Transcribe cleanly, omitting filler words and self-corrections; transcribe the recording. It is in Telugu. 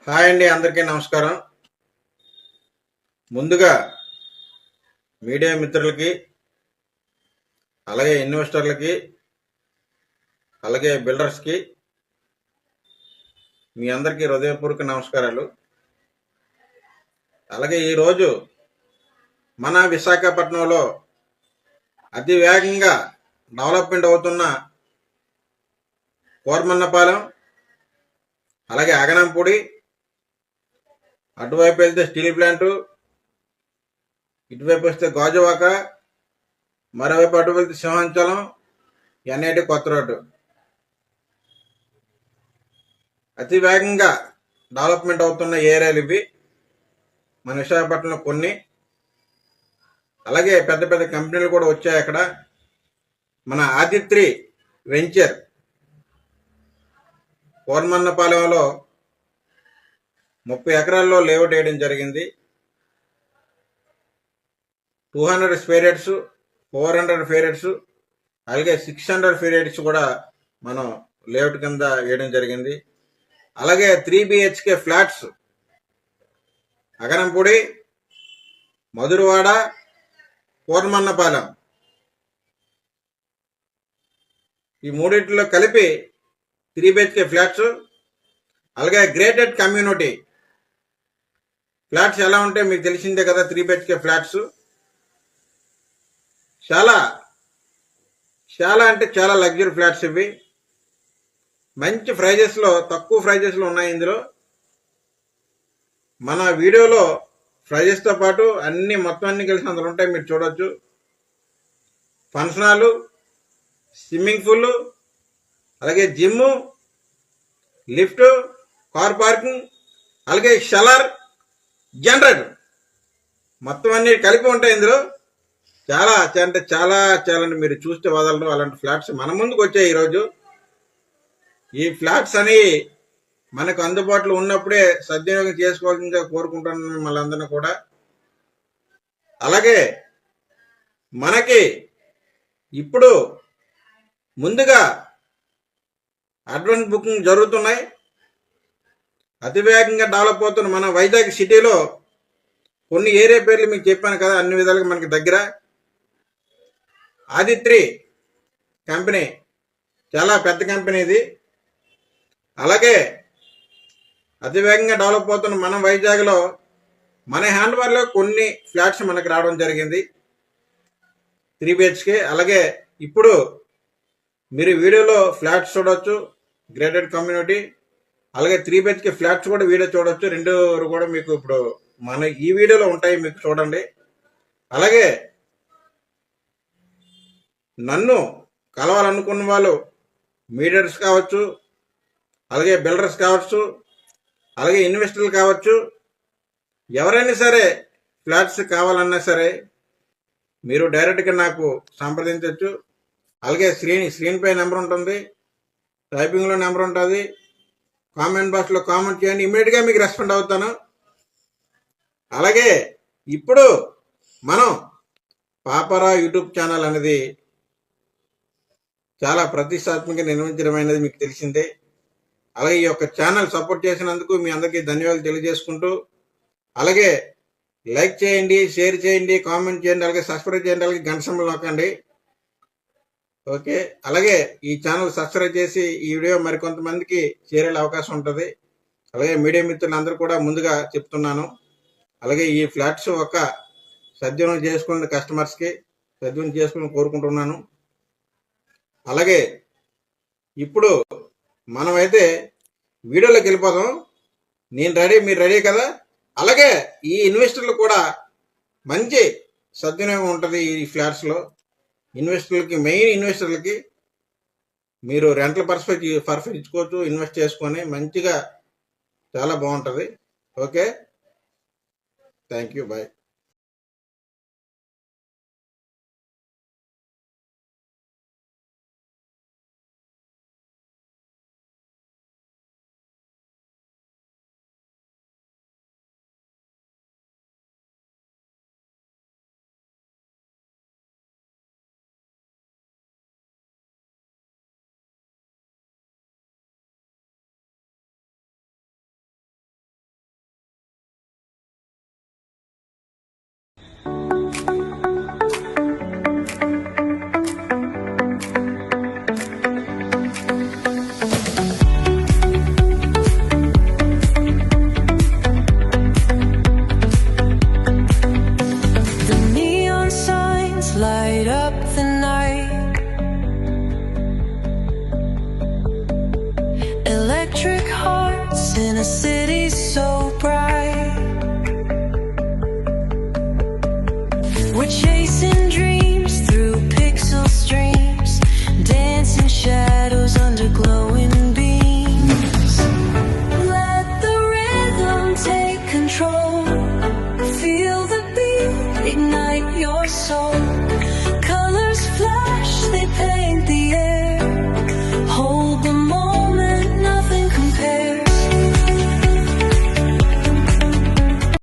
హాయ్ అండి, అందరికీ నమస్కారం. ముందుగా మీడియా మిత్రులకి, అలాగే ఇన్వెస్టర్లకి, అలాగే బిల్డర్స్కి మీ అందరికీ హృదయపూర్వక నమస్కారాలు. అలాగే ఈరోజు మన విశాఖపట్నంలో అతి వేగంగా డెవలప్మెంట్ అవుతున్న కోరమన్నపాలెం, అలాగే అగనంపూడి, అటువైపు వెళ్తే స్టీల్ ప్లాంటు, ఇటువైపు వస్తే గాజువాక, మరోవైపు అటు వెళ్తే సింహాచలం, ఎన్ఐటి కొత్త రోడ్డు అతి వేగంగా డెవలప్మెంట్ అవుతున్న ఏరియాలు ఇవి. మన విశాఖపట్నంలో కొన్ని, అలాగే పెద్ద పెద్ద కంపెనీలు కూడా వచ్చాయి అక్కడ. మన ఆదిత్రి వెంచర్ కోరమన్నపాలెంలో 30 ఎకరాల్లో లేఅవుట్ వేయడం జరిగింది. 200 స్క్వేర్ యార్డ్స్, 400 స్క్వేర్ యార్డ్స్, అలాగే 600 స్క్వేర్ యార్డ్స్ కూడా మనం లేఅవుట్ కింద వేయడం జరిగింది. అలాగే 3 BHK ఫ్లాట్స్ అగనంపూడి, మధురవాడ, కోరమన్నపాలెం ఈ మూడింటిలో కలిపి 3 BHK ఫ్లాట్స్, అలాగే గ్రేటెడ్ కమ్యూనిటీ ఫ్లాట్స్ ఎలా ఉంటాయి మీకు తెలిసిందే కదా. 3 BHK ఫ్లాట్స్ చాలా చాలా అంటే చాలా లగ్జరీ ఫ్లాట్స్ ఇవి. మంచి ప్రైజెస్లో, తక్కువ ప్రైజెస్లో ఉన్నాయి. ఇందులో మన వీడియోలో ప్రైజెస్తో పాటు అన్ని మొత్తం అన్ని కలిసి అందులో ఉంటాయి, మీరు చూడొచ్చు. ఫంక్షన్ హాలు, స్విమ్మింగ్ పూల్, అలాగే జిమ్, లిఫ్ట్, కార్ పార్కింగ్, అలాగే షెల్లర్, జనరేటర్ మొత్తం అన్ని కలిపి ఉంటాయి ఇందులో. చాలా అంటే చాలా చాలా మీరు చూస్తే వదలరు అలాంటి ఫ్లాట్స్ మన ముందుకు వచ్చాయి ఈరోజు. ఈ ఫ్లాట్స్ అని మనకు అందుబాటులో ఉన్నప్పుడే సద్వినియోగం చేసుకోవాల్సిందిగా కోరుకుంటున్నాను మిమ్మల్ని అందరినీ కూడా. అలాగే మనకి ఇప్పుడు ముందుగా అడ్వాన్స్ బుకింగ్ జరుగుతున్నాయి. అతివేగంగా డెవలప్ అవుతున్న మన వైజాగ్ సిటీలో కొన్ని ఏరియా పేర్లు మీకు చెప్పాను కదా. అన్ని విధాలుగా మనకి దగ్గర ఆదిత్రి కంపెనీ చాలా పెద్ద కంపెనీ ఇది. అలాగే అతివేగంగా డెవలప్ అవుతున్న మన వైజాగ్లో మన హ్యాండ్వర్లో కొన్ని ఫ్లాట్స్ మనకు రావడం జరిగింది, 3 BHK. అలాగే ఇప్పుడు మీరు వీడియోలో ఫ్లాట్స్ చూడవచ్చు, గ్రేటెడ్ కమ్యూనిటీ, అలాగే 3 BHK ఫ్లాట్స్ కూడా వీడియో చూడవచ్చు. రెండు కూడా మీకు ఇప్పుడు మన ఈ వీడియోలో ఉంటాయి, మీకు చూడండి. అలాగే నన్ను కలవాలనుకున్న వాళ్ళు మీడియర్స్ కావచ్చు, అలాగే బిల్డర్స్ కావచ్చు, అలాగే ఇన్వెస్టర్లు కావచ్చు, ఎవరైనా సరే ఫ్లాట్స్ కావాలన్నా సరే మీరు డైరెక్ట్గా నాకు సంప్రదించవచ్చు. అలాగే స్క్రీన్ పై నెంబర్ ఉంటుంది, టైపింగ్లో నెంబర్ ఉంటుంది. కామెంట్ బాక్స్లో కామెంట్ చేయండి, ఇమీడియట్గా మీకు రెస్పాండ్ అవుతాను. అలాగే ఇప్పుడు మనం పాపరా యూట్యూబ్ ఛానల్ అనేది చాలా ప్రతిష్టాత్మకంగా నిర్మించడమైనది మీకు తెలిసిందే. అలాగే ఈ యొక్క ఛానల్ సపోర్ట్ చేసినందుకు మీ అందరికీ ధన్యవాదాలు తెలియజేసుకుంటూ, అలాగే లైక్ చేయండి, షేర్ చేయండి, కామెంట్ చేయండి, అలాగే సబ్స్క్రైబ్ చేయండి, అలాగే గంట సింబల్ నొక్కండి. ఓకే. అలాగే ఈ ఛానల్ సబ్స్క్రైబ్ చేసి ఈ వీడియో మరికొంతమందికి చేరే అవకాశం ఉంటుంది. అలాగే మీడియా మిత్రులందరూ కూడా ముందుగా చెప్తున్నాను. అలాగే ఈ ఫ్లాట్స్ ఒక సద్వినియోగం చేసుకున్న కస్టమర్స్కి సద్వినియోగం చేసుకుని కోరుకుంటున్నాను. అలాగే ఇప్పుడు మనమైతే వీడియోలోకి వెళ్ళిపోదాం. నేను రెడీ, మీరు రెడీ కదా. అలాగే ఈ ఇన్వెస్టర్లు కూడా మంచి సద్వినియోగం ఉంటుంది ఈ ఫ్లాట్స్లో. ఇన్వెస్టర్లకి, మెయిన్ ఇన్వెస్టర్లకి మీరు రెంటల్ పర్పస్ ఇచ్చుకోవచ్చు, ఇన్వెస్ట్ చేసుకొని మంచిగా చాలా బాగుంటుంది. Okay, thank you, bye. in a city